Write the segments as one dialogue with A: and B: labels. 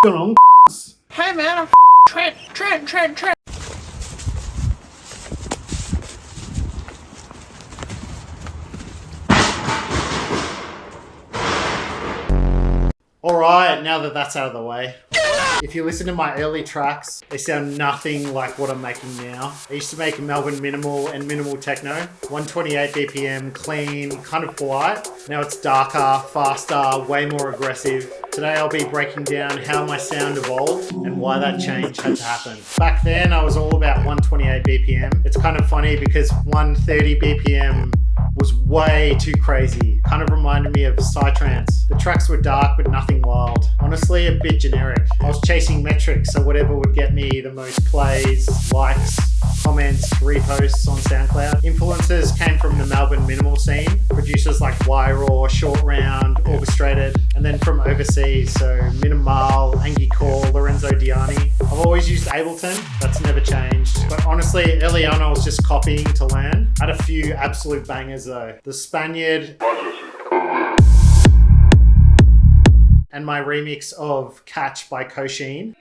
A: on.
B: Hey man, I'm Trent.
A: Alright, now that that's out of the way. If you listen to my early tracks, they sound nothing like what I'm making now. I used to make Melbourne minimal and minimal techno. 128 BPM, clean, kind of polite. Now it's darker, faster, way more aggressive. Today I'll be breaking down how my sound evolved and why that change had to happen. Back then I was all about 128 BPM. It's kind of funny because 130 BPM was way too crazy. Kind of reminded me of psytrance. The tracks were dark but nothing wild. Honestly, a bit generic. I was chasing metrics, so whatever would get me the most plays, likes, comments, reposts on SoundCloud. Influences came from the Melbourne minimal scene. Producers like YROR, Short Round, Orkestrated, and then from overseas, so Minimal, Angie Core, Lorenzo Diani. I've always used Ableton, that's never changed. But honestly, early on I was just copying to learn. I had a few absolute bangers though. The Spaniard and my remix of Catch by Kosheen.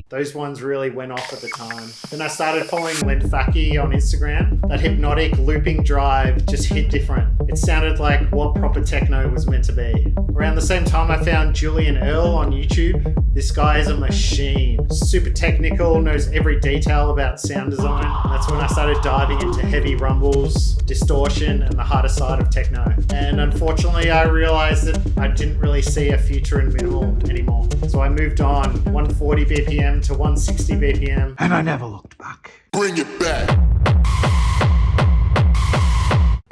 A: Those ones really went off at the time. Then I started following Lenthaki on Instagram. That hypnotic looping drive just hit different. It sounded like what proper techno was meant to be. Around the same time I found Julian Earl on YouTube. This guy is a machine. Super technical, knows every detail about sound design. And that's when I started diving into heavy rumbles, distortion, and the harder side of techno. And unfortunately I realized that I didn't really see a future in minimal anymore. So I moved on, 140 BPM to 160 BPM.
C: And I never looked back.
D: Bring it back.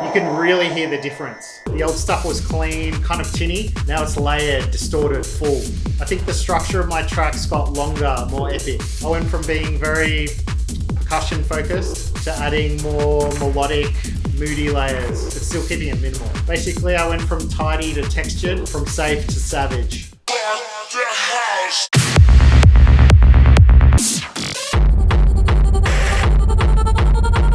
A: You can really hear the difference. The old stuff was clean, kind of tinny. Now it's layered, distorted, full. I think the structure of my tracks got longer, more epic. I went from being very percussion focused to adding more melodic, moody layers, but still keeping it minimal. Basically, I went from tidy to textured, from safe to savage.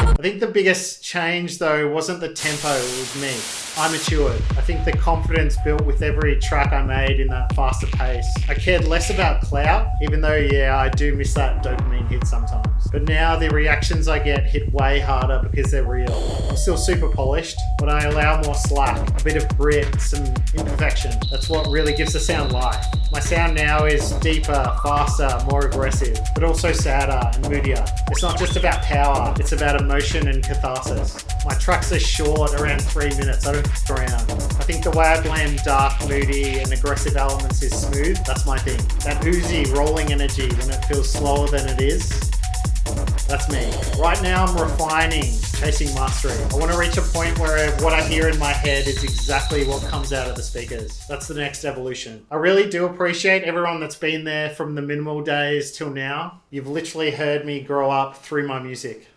A: I think the biggest change though wasn't the tempo, it was me. I matured. I think the confidence built with every track I made in that faster pace. I cared less about clout, even though yeah, I do miss that dopamine hit sometimes. But now the reactions I get hit way harder because they're real. I'm still super polished, but I allow more slack, a bit of grit, some imperfection. That's what really gives the sound life. My sound now is deeper, faster, more aggressive, but also sadder and moodier. It's not just about power, it's about emotion and catharsis. My tracks are short, around 3 minutes. I don't f around. I think the way I blend dark, moody, and aggressive elements is smooth. That's my thing. That oozy, rolling energy when it feels slower than it is. That's me. Right now I'm refining, chasing mastery. I want to reach a point where what I hear in my head is exactly what comes out of the speakers. That's the next evolution. I really do appreciate everyone that's been there from the minimal days till now. You've literally heard me grow up through my music.